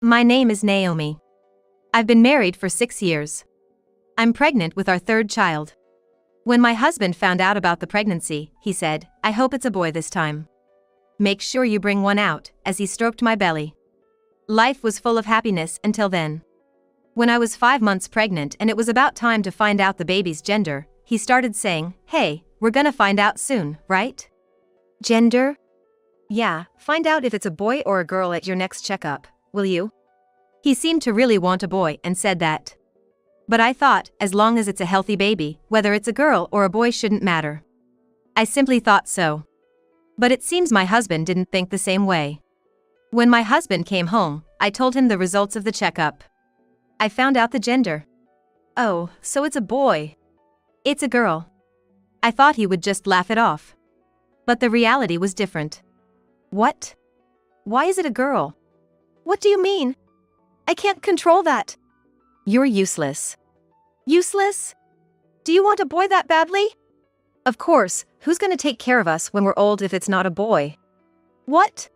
My name is Naomi. I've been married for 6 years. I'm pregnant with our third child. When my husband found out about the pregnancy, he said, "I hope it's a boy this time. Make sure you bring one out," as he stroked my belly. Life was full of happiness until then. When I was 5 months pregnant and it was about time to find out the baby's gender, he started saying, "Hey, we're gonna find out soon, right?" Gender? Yeah, find out if it's a boy or a girl at your next checkup, will you? He seemed to really want a boy and said that. But I thought, as long as it's a healthy baby, whether it's a girl or a boy shouldn't matter. I simply thought so. But it seems my husband didn't think the same way. When my husband came home, I told him the results of the checkup. I found out the gender. "Oh, so it's a boy. It's a girl." I thought he would just laugh it off. But the reality was different. "What? Why is it a girl? What do you mean? I can't control that." "You're useless." "Useless? Do you want a boy that badly?" "Of course, who's gonna take care of us when we're old if it's not a boy?" "What?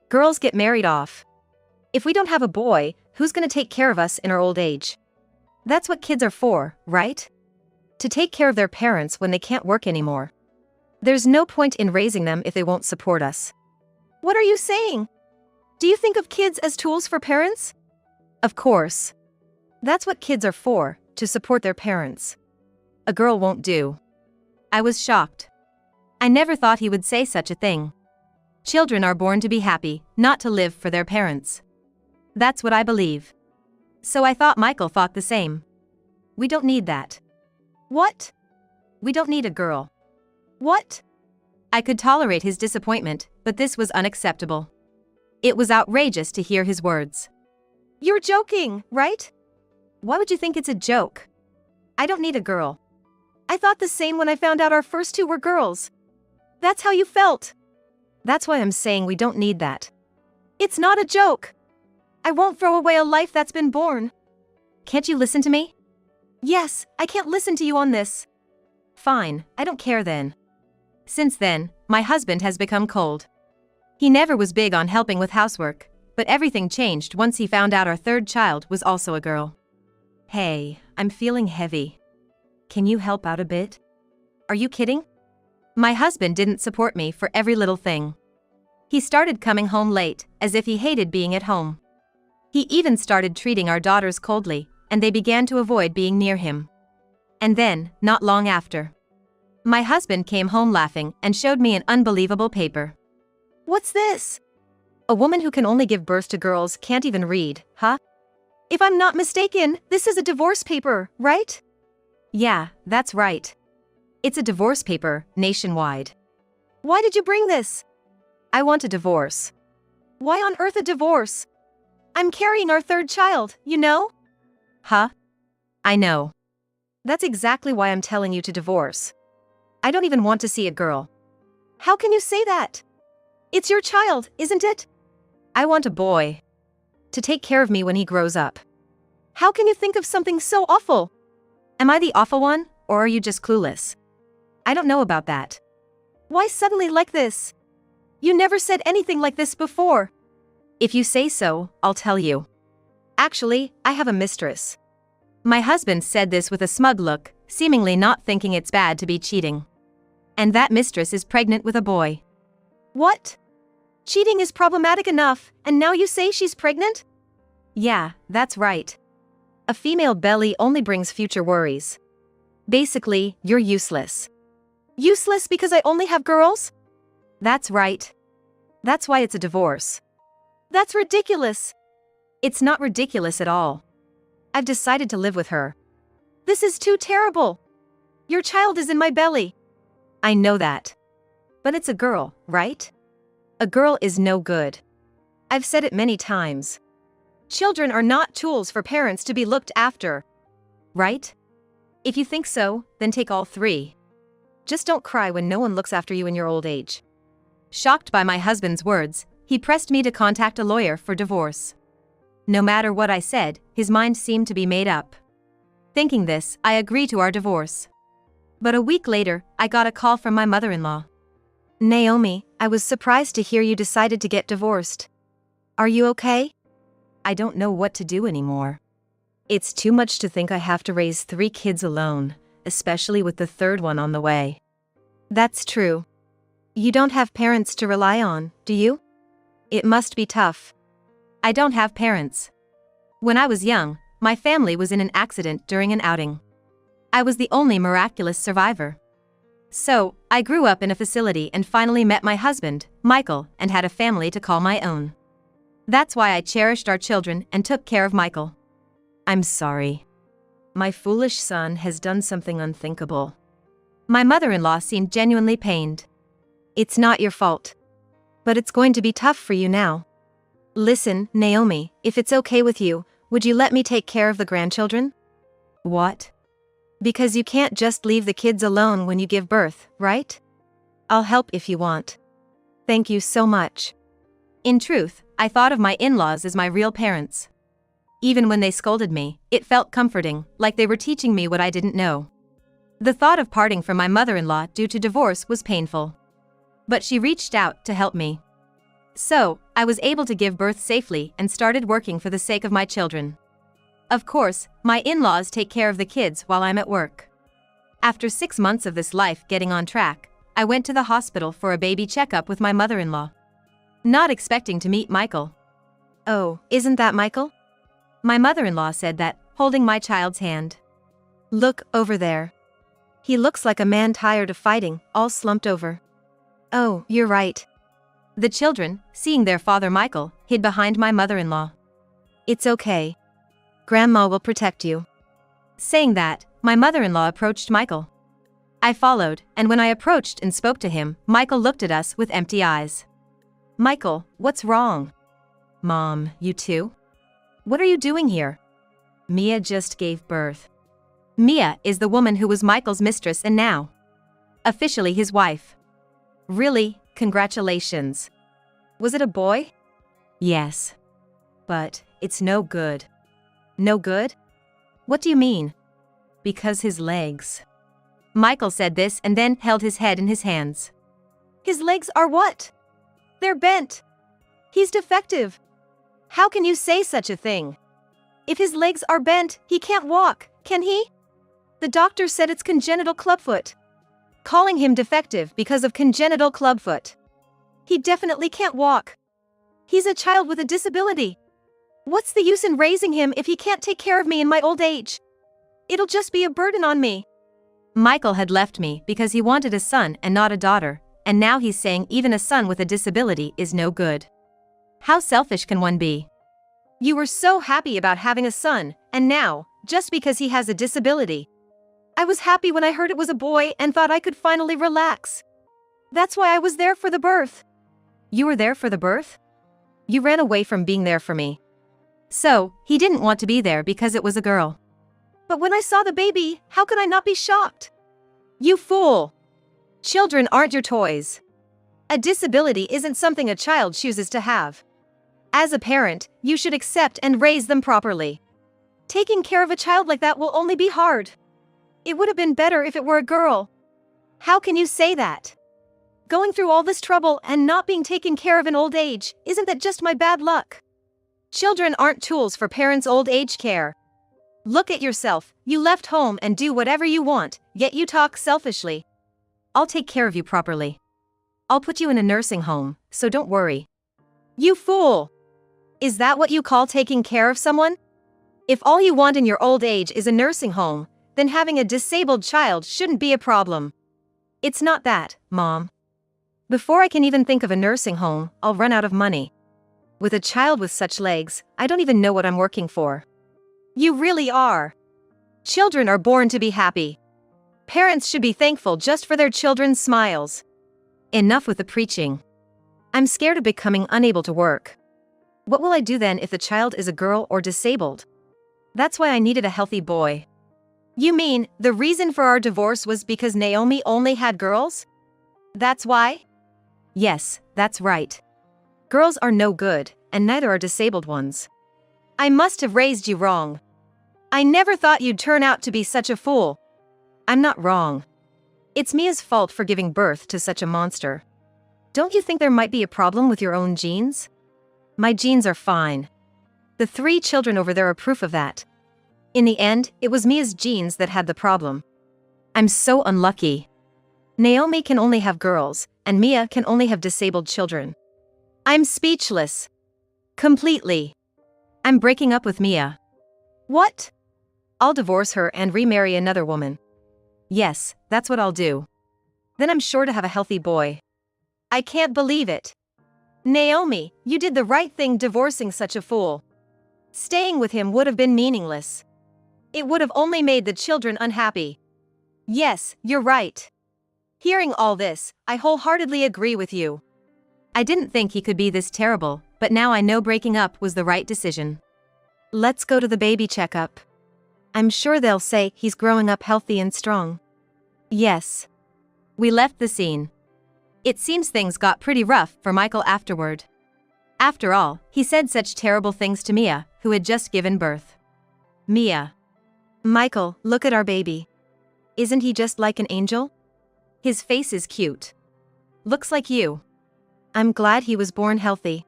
Girls get married off. If we don't have a boy, who's gonna take care of us in our old age?" That's what kids are for, right? To take care of their parents when they can't work anymore. There's no point in raising them if they won't support us. What are you saying? Do you think of kids as tools for parents? Of course. That's what kids are for, to support their parents. A girl won't do. I was shocked. I never thought he would say such a thing. Children are born to be happy, not to live for their parents. That's what I believe. So I thought Michael thought the same. We don't need that. What? We don't need a girl. What? I could tolerate his disappointment, but this was unacceptable. It was outrageous to hear his words. "You're joking, right?" "Why would you think it's a joke? I don't need a girl." "I thought the same when I found out our first two were girls." "That's how you felt." "That's why I'm saying we don't need that." "It's not a joke. I won't throw away a life that's been born." "Can't you listen to me?" "Yes, I can't listen to you on this." "Fine, I don't care then." Since then, my husband has become cold. He never was big on helping with housework, but everything changed once he found out our third child was also a girl. "Hey, I'm feeling heavy. Can you help out a bit?" "Are you kidding?" My husband didn't support me for every little thing. He started coming home late, as if he hated being at home. He even started treating our daughters coldly, and they began to avoid being near him. And then, not long after, my husband came home laughing and showed me an unbelievable paper. "What's this?" "A woman who can only give birth to girls can't even read, huh?" "If I'm not mistaken, this is a divorce paper, right?" "Yeah, that's right. It's a divorce paper, nationwide." "Why did you bring this?" "I want a divorce." "Why on earth a divorce? I'm carrying our third child, you know?" "Huh? I know. That's exactly why I'm telling you to divorce. I don't even want to see a girl." "How can you say that? It's your child, isn't it?" "I want a boy. To take care of me when he grows up." "How can you think of something so awful?" Am I the awful one, or are you just clueless? I don't know about that. Why suddenly like this? You never said anything like this before. If you say so, I'll tell you. Actually, I have a mistress. My husband said this with a smug look, seemingly not thinking it's bad to be cheating. And that mistress is pregnant with a boy. What? Cheating is problematic enough, and now you say she's pregnant? Yeah, that's right. A female belly only brings future worries. Basically, you're useless. Useless because I only have girls? That's right. That's why it's a divorce. That's ridiculous. It's not ridiculous at all. I've decided to live with her. This is too terrible. Your child is in my belly. I know that. But it's a girl, right? A girl is no good. I've said it many times. Children are not tools for parents to be looked after. Right? If you think so, then take all three. Just don't cry when no one looks after you in your old age. Shocked by my husband's words, he pressed me to contact a lawyer for divorce. No matter what I said, his mind seemed to be made up. Thinking this, I agreed to our divorce. But a week later, I got a call from my mother-in-law. "Naomi, I was surprised to hear you decided to get divorced. Are you okay?" I don't know what to do anymore. It's too much to think I have to raise 3 kids alone, especially with the third one on the way. That's true. You don't have parents to rely on, do you? It must be tough. I don't have parents. When I was young, my family was in an accident during an outing. I was the only miraculous survivor. So, I grew up in a facility and finally met my husband, Michael, and had a family to call my own. That's why I cherished our children and took care of Michael. I'm sorry. My foolish son has done something unthinkable. My mother-in-law seemed genuinely pained. It's not your fault. But it's going to be tough for you now. Listen, Naomi, if it's okay with you, would you let me take care of the grandchildren? What? Because you can't just leave the kids alone when you give birth, right? I'll help if you want. Thank you so much. In truth, I thought of my in-laws as my real parents. Even when they scolded me, it felt comforting, like they were teaching me what I didn't know. The thought of parting from my mother-in-law due to divorce was painful. But she reached out to help me. So, I was able to give birth safely and started working for the sake of my children. Of course, my in-laws take care of the kids while I'm at work. After 6 months of this life getting on track, I went to the hospital for a baby checkup with my mother-in-law. Not expecting to meet Michael. Oh, isn't that Michael? My mother-in-law said that, holding my child's hand. Look, over there. He looks like a man tired of fighting, all slumped over. Oh, you're right. The children, seeing their father Michael, hid behind my mother-in-law. It's okay. Grandma will protect you. Saying that, my mother-in-law approached Michael. I followed, and when I approached and spoke to him, Michael looked at us with empty eyes. Michael, what's wrong? Mom, you too? What are you doing here? Mia just gave birth. Mia is the woman who was Michael's mistress and now officially his wife. Really, congratulations. Was it a boy? Yes. But, it's no good. No good? What do you mean? Because his legs. Michael said this and then held his head in his hands. His legs are what? They're bent. He's defective. How can you say such a thing? If his legs are bent, he can't walk, can he? The doctor said it's congenital clubfoot. Calling him defective because of congenital clubfoot. He definitely can't walk. He's a child with a disability. What's the use in raising him if he can't take care of me in my old age? It'll just be a burden on me. Michael had left me because he wanted a son and not a daughter, and now he's saying even a son with a disability is no good. How selfish can one be? You were so happy about having a son, and now, just because he has a disability. I was happy when I heard it was a boy and thought I could finally relax. That's why I was there for the birth. You were there for the birth? You ran away from being there for me. So, he didn't want to be there because it was a girl. But when I saw the baby, how could I not be shocked? You fool! Children aren't your toys. A disability isn't something a child chooses to have. As a parent, you should accept and raise them properly. Taking care of a child like that will only be hard. It would have been better if it were a girl. How can you say that? Going through all this trouble and not being taken care of in old age, isn't that just my bad luck? Children aren't tools for parents' old age care. Look at yourself, you left home and do whatever you want, yet you talk selfishly. I'll take care of you properly. I'll put you in a nursing home, so don't worry. You fool! Is that what you call taking care of someone? If all you want in your old age is a nursing home, then having a disabled child shouldn't be a problem. It's not that, Mom. Before I can even think of a nursing home, I'll run out of money. With a child with such legs, I don't even know what I'm working for. You really are. Children are born to be happy. Parents should be thankful just for their children's smiles. Enough with the preaching. I'm scared of becoming unable to work. What will I do then if the child is a girl or disabled? That's why I needed a healthy boy. You mean, the reason for our divorce was because Naomi only had girls? That's why? Yes, that's right. Girls are no good, and neither are disabled ones. I must have raised you wrong. I never thought you'd turn out to be such a fool. I'm not wrong. It's Mia's fault for giving birth to such a monster. Don't you think there might be a problem with your own genes? My genes are fine. The 3 children over there are proof of that. In the end, it was Mia's genes that had the problem. I'm so unlucky. Naomi can only have girls, and Mia can only have disabled children. I'm speechless. Completely. I'm breaking up with Mia. What? I'll divorce her and remarry another woman. Yes, that's what I'll do. Then I'm sure to have a healthy boy. I can't believe it. Naomi, you did the right thing divorcing such a fool. Staying with him would have been meaningless. It would have only made the children unhappy. Yes, you're right. Hearing all this, I wholeheartedly agree with you. I didn't think he could be this terrible, but now I know breaking up was the right decision. Let's go to the baby checkup. I'm sure they'll say he's growing up healthy and strong. Yes. We left the scene. It seems things got pretty rough for Michael afterward. After all, he said such terrible things to Mia, who had just given birth. Mia. Michael, look at our baby. Isn't he just like an angel? His face is cute. Looks like you. I'm glad he was born healthy.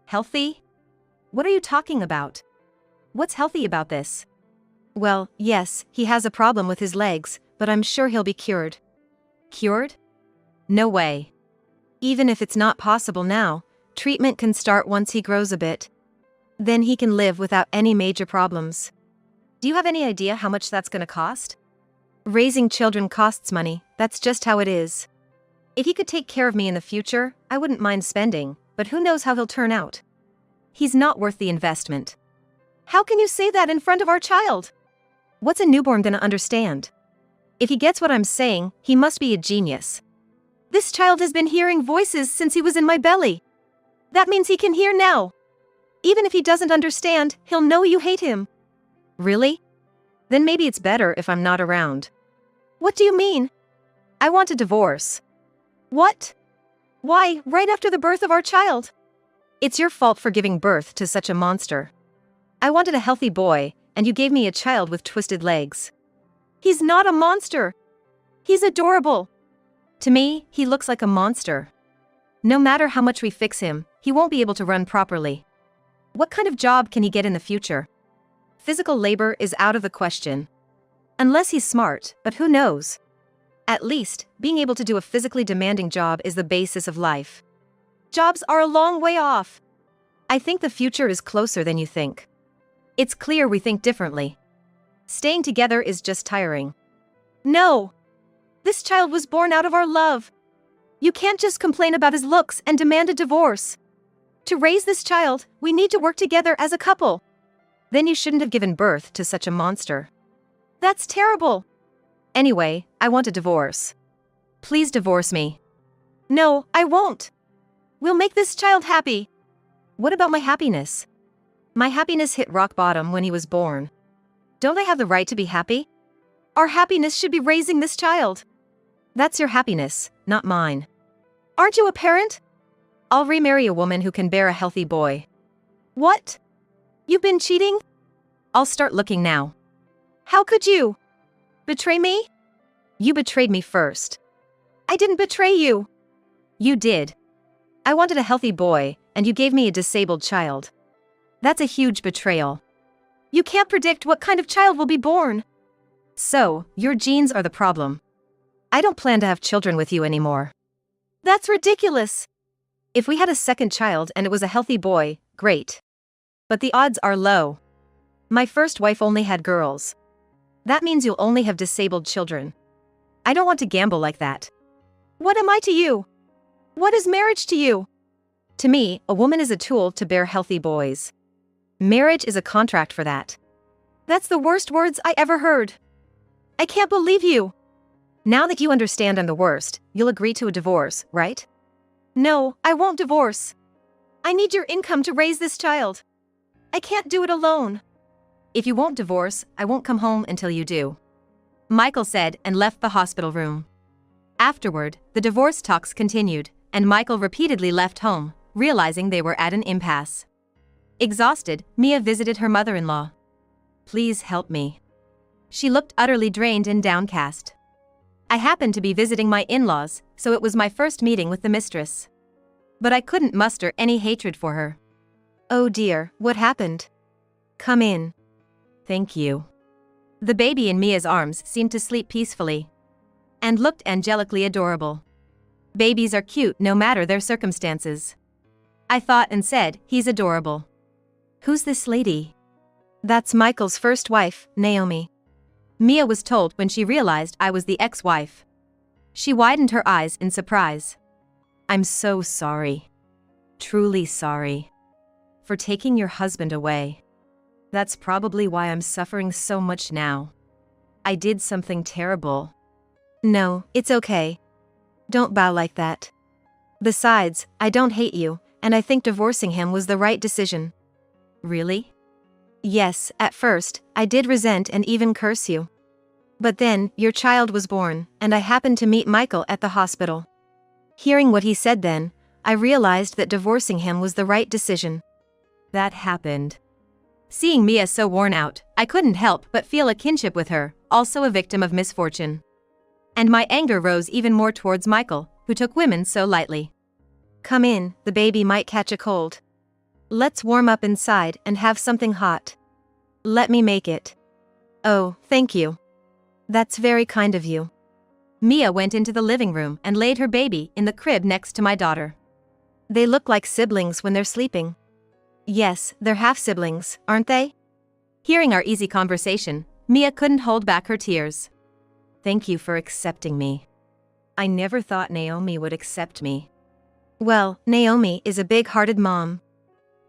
Healthy? What are you talking about? What's healthy about this? Well, yes, he has a problem with his legs, but I'm sure he'll be cured. Cured? No way. Even if it's not possible now, treatment can start once he grows a bit. Then he can live without any major problems. Do you have any idea how much that's gonna cost? Raising children costs money, that's just how it is. If he could take care of me in the future, I wouldn't mind spending, but who knows how he'll turn out. He's not worth the investment. How can you say that in front of our child? What's a newborn gonna understand? If he gets what I'm saying, he must be a genius. This child has been hearing voices since he was in my belly. That means he can hear now. Even if he doesn't understand, he'll know you hate him. Really? Then maybe it's better if I'm not around. What do you mean? I want a divorce. What? Why, right after the birth of our child? It's your fault for giving birth to such a monster. I wanted a healthy boy, and you gave me a child with twisted legs. He's not a monster. He's adorable. To me, he looks like a monster. No matter how much we fix him, he won't be able to run properly. What kind of job can he get in the future? Physical labor is out of the question. Unless he's smart, but who knows? At least, being able to do a physically demanding job is the basis of life. Jobs are a long way off. I think the future is closer than you think. It's clear we think differently. Staying together is just tiring. No. This child was born out of our love. You can't just complain about his looks and demand a divorce. To raise this child, we need to work together as a couple. Then you shouldn't have given birth to such a monster. That's terrible. Anyway, I want a divorce. Please divorce me. No, I won't. We'll make this child happy. What about my happiness? My happiness hit rock bottom when he was born. Don't I have the right to be happy? Our happiness should be raising this child. That's your happiness, not mine. Aren't you a parent? I'll remarry a woman who can bear a healthy boy. What? You've been cheating? I'll start looking now. How could you? Betray me? You betrayed me first. I didn't betray you. You did. I wanted a healthy boy, and you gave me a disabled child. That's a huge betrayal. You can't predict what kind of child will be born. So, your genes are the problem. I don't plan to have children with you anymore. That's ridiculous. If we had a second child and it was a healthy boy, great. But the odds are low. My first wife only had girls. That means you'll only have disabled children. I don't want to gamble like that. What am I to you? What is marriage to you? To me, a woman is a tool to bear healthy boys. Marriage is a contract for that. That's the worst words I ever heard. I can't believe you. Now that you understand I'm the worst, you'll agree to a divorce, right? No, I won't divorce. I need your income to raise this child. I can't do it alone. If you won't divorce, I won't come home until you do. Michael said and left the hospital room. Afterward, the divorce talks continued, and Michael repeatedly left home, realizing they were at an impasse. Exhausted, Mia visited her mother-in-law. Please help me. She looked utterly drained and downcast. I happened to be visiting my in-laws, so it was my first meeting with the mistress. But I couldn't muster any hatred for her. Oh dear, what happened? Come in. Thank you. The baby in Mia's arms seemed to sleep peacefully and looked angelically adorable. Babies are cute no matter their circumstances. I thought and said, he's adorable. Who's this lady? That's Michael's first wife, Naomi. Mia was told when she realized I was the ex-wife. She widened her eyes in surprise. I'm so sorry. Truly sorry. For taking your husband away. That's probably why I'm suffering so much now. I did something terrible. No, it's okay. Don't bow like that. Besides, I don't hate you, and I think divorcing him was the right decision. Really? Yes, at first, I did resent and even curse you. But then, your child was born, and I happened to meet Michael at the hospital. Hearing what he said then, I realized that divorcing him was the right decision. That happened. Seeing Mia so worn out, I couldn't help but feel a kinship with her, also a victim of misfortune. And my anger rose even more towards Michael, who took women so lightly. Come in, the baby might catch a cold. Let's warm up inside and have something hot. Let me make it. Oh, thank you. That's very kind of you. Mia went into the living room and laid her baby in the crib next to my daughter. They look like siblings when they're sleeping. Yes, they're half-siblings, aren't they? Hearing our easy conversation, Mia couldn't hold back her tears. Thank you for accepting me. I never thought Naomi would accept me. Well, Naomi is a big-hearted mom.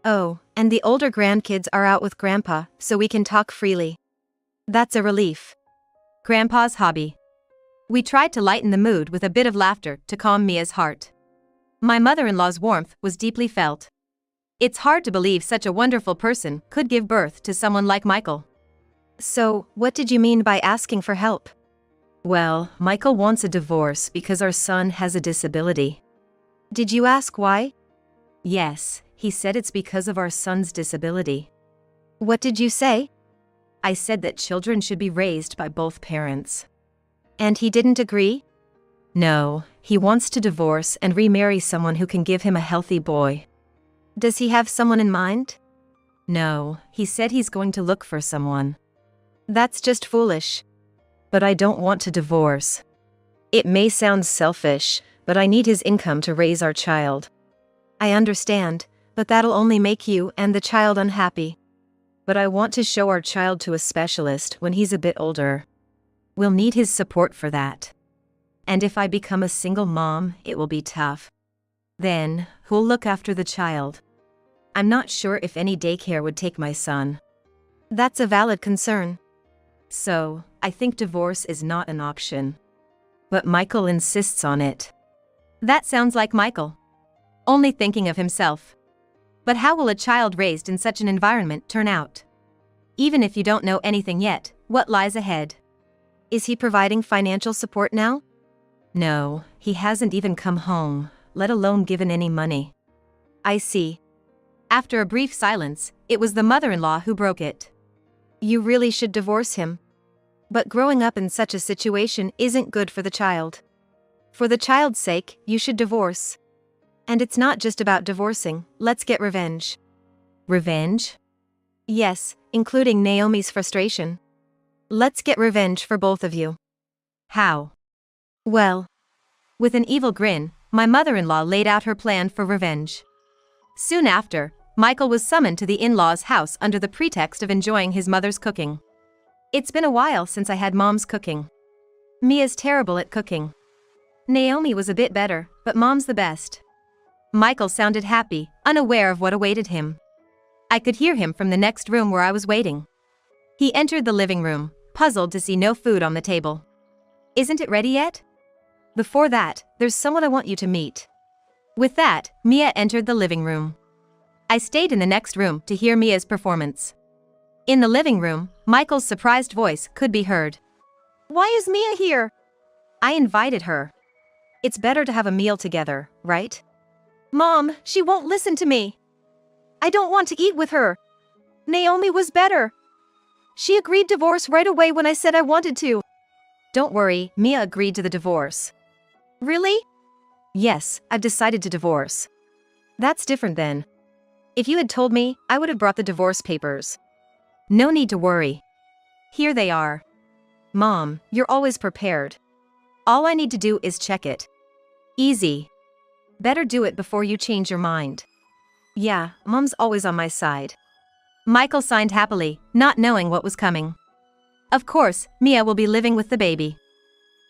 Oh, and the older grandkids are out with Grandpa, so we can talk freely. That's a relief. Grandpa's hobby. We tried to lighten the mood with a bit of laughter to calm Mia's heart. My mother-in-law's warmth was deeply felt. It's hard to believe such a wonderful person could give birth to someone like Michael. So, what did you mean by asking for help? Well, Michael wants a divorce because our son has a disability. Did you ask why? Yes, he said it's because of our son's disability. What did you say? I said that children should be raised by both parents. And he didn't agree? No, he wants to divorce and remarry someone who can give him a healthy boy. Does he have someone in mind? No, he said he's going to look for someone. That's just foolish. But I don't want to divorce. It may sound selfish, but I need his income to raise our child. I understand, but that'll only make you and the child unhappy. But I want to show our child to a specialist when he's a bit older. We'll need his support for that. And if I become a single mom, it will be tough. Then, who'll look after the child? I'm not sure if any daycare would take my son. That's a valid concern. So, I think divorce is not an option. But Michael insists on it. That sounds like Michael. Only thinking of himself. But how will a child raised in such an environment turn out? Even if you don't know anything yet, what lies ahead? Is he providing financial support now? No, he hasn't even come home, let alone given any money. I see. After a brief silence, it was the mother-in-law who broke it. You really should divorce him. But growing up in such a situation isn't good for the child. For the child's sake, you should divorce. And it's not just about divorcing, let's get revenge. Revenge? Yes, including Naomi's frustration. Let's get revenge for both of you. How? Well, with an evil grin, my mother-in-law laid out her plan for revenge. Soon after, Michael was summoned to the in-laws' house under the pretext of enjoying his mother's cooking. It's been a while since I had Mom's cooking. Mia's terrible at cooking. Naomi was a bit better, but Mom's the best. Michael sounded happy, unaware of what awaited him. I could hear him from the next room where I was waiting. He entered the living room, puzzled to see no food on the table. Isn't it ready yet? Before that, there's someone I want you to meet. With that, Mia entered the living room. I stayed in the next room to hear Mia's performance. In the living room, Michael's surprised voice could be heard. Why is Mia here? I invited her. It's better to have a meal together, right? Mom, she won't listen to me. I don't want to eat with her. Naomi was better. She agreed divorce right away when I said I wanted to. Don't worry, Mia agreed to the divorce. Really? Yes, I've decided to divorce. That's different then. If you had told me, I would have brought the divorce papers. No need to worry. Here they are. Mom, you're always prepared. All I need to do is check it. Easy. Better do it before you change your mind. Yeah, Mom's always on my side. Michael signed happily, not knowing what was coming. Of course, Mia will be living with the baby.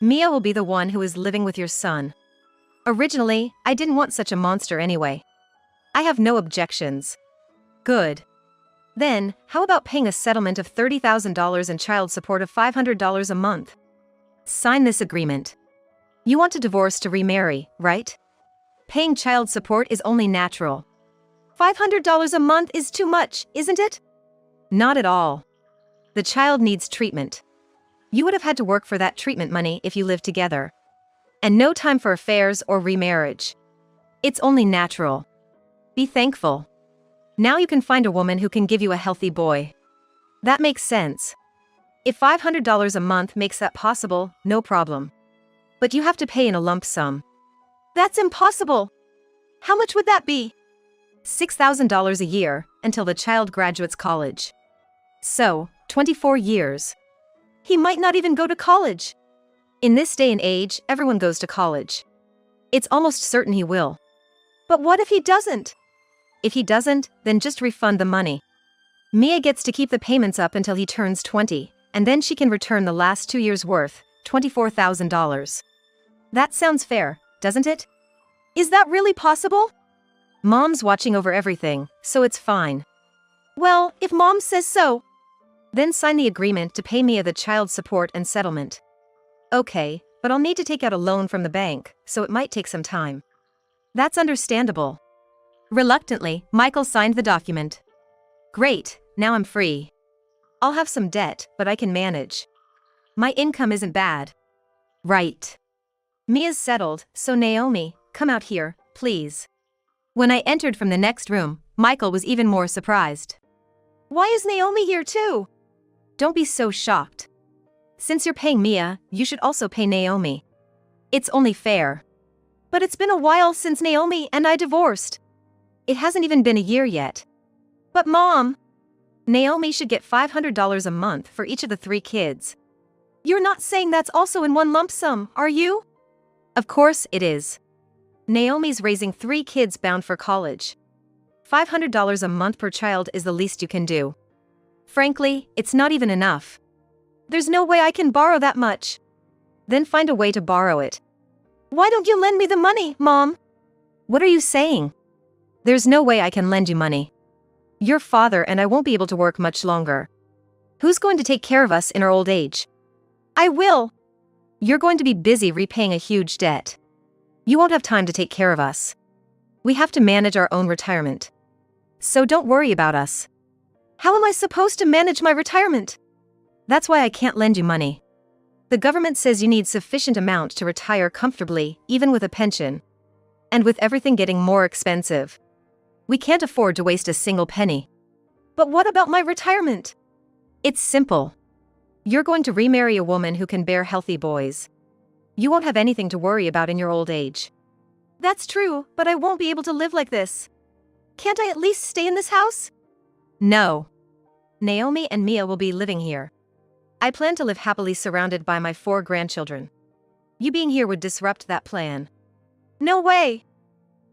Mia will be the one who is living with your son. Originally, I didn't want such a monster anyway. I have no objections. Good. Then, how about paying a settlement of $30,000 and child support of $500 a month? Sign this agreement. You want to divorce to remarry, right? Paying child support is only natural. $500 a month is too much, isn't it? Not at all. The child needs treatment. You would have had to work for that treatment money if you lived together. And no time for affairs or remarriage. It's only natural. Be thankful. Now you can find a woman who can give you a healthy boy. That makes sense. If $500 a month makes that possible, no problem. But you have to pay in a lump sum. That's impossible. How much would that be? $6,000 a year, until the child graduates college. So, 24 years. He might not even go to college. In this day and age, everyone goes to college. It's almost certain he will. But what if he doesn't? If he doesn't, then just refund the money. Mia gets to keep the payments up until he turns 20, and then she can return the last 2 years' worth, $24,000. That sounds fair, doesn't it? Is that really possible? Mom's watching over everything, so it's fine. Well, if Mom says so. Then sign the agreement to pay Mia the child support and settlement. Okay, but I'll need to take out a loan from the bank, so it might take some time. That's understandable. Reluctantly, Michael signed the document. Great, now I'm free. I'll have some debt, but I can manage. My income isn't bad. Right. Mia's settled, so Naomi, come out here, please. When I entered from the next room, Michael was even more surprised. Why is Naomi here too? Don't be so shocked. Since you're paying Mia, you should also pay Naomi. It's only fair. But it's been a while since Naomi and I divorced. It hasn't even been a year yet. But Mom, Naomi should get $500 a month for each of the 3 kids. You're not saying that's also in one lump sum, are you? Of course it is. Naomi's raising 3 kids bound for college. $500 a month per child is the least you can do. Frankly, it's not even enough. There's no way I can borrow that much. Then find a way to borrow it. Why don't you lend me the money, Mom? What are you saying? There's no way I can lend you money. Your father and I won't be able to work much longer. Who's going to take care of us in our old age? I will. You're going to be busy repaying a huge debt. You won't have time to take care of us. We have to manage our own retirement. So don't worry about us. How am I supposed to manage my retirement? That's why I can't lend you money. The government says you need sufficient amount to retire comfortably, even with a pension. And with everything getting more expensive, we can't afford to waste a single penny. But what about my retirement? It's simple. You're going to remarry a woman who can bear healthy boys. You won't have anything to worry about in your old age. That's true, but I won't be able to live like this. Can't I at least stay in this house? No. Naomi and Mia will be living here. I plan to live happily surrounded by my 4 grandchildren. You being here would disrupt that plan. No way!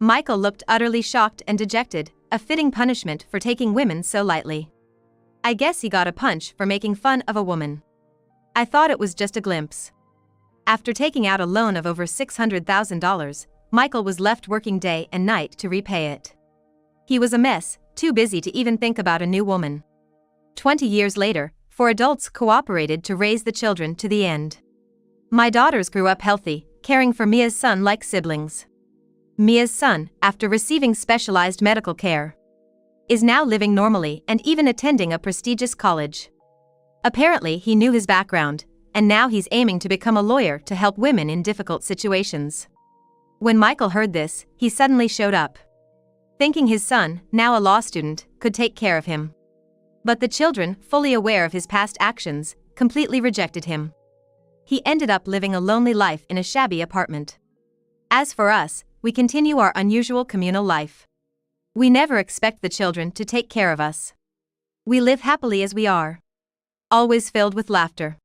Michael looked utterly shocked and dejected, a fitting punishment for taking women so lightly. I guess he got a punch for making fun of a woman. I thought it was just a glimpse. After taking out a loan of over $600,000, Michael was left working day and night to repay it. He was a mess, too busy to even think about a new woman. 20 years later, 4 adults cooperated to raise the children to the end. My daughters grew up healthy, caring for Mia's son like siblings. Mia's son, after receiving specialized medical care, is now living normally and even attending a prestigious college. Apparently, he knew his background, and now he's aiming to become a lawyer to help women in difficult situations. When Michael heard this, he suddenly showed up, thinking his son, now a law student, could take care of him. But the children, fully aware of his past actions, completely rejected him. He ended up living a lonely life in a shabby apartment. As for us, we continue our unusual communal life. We never expect the children to take care of us. We live happily as we are. Always filled with laughter.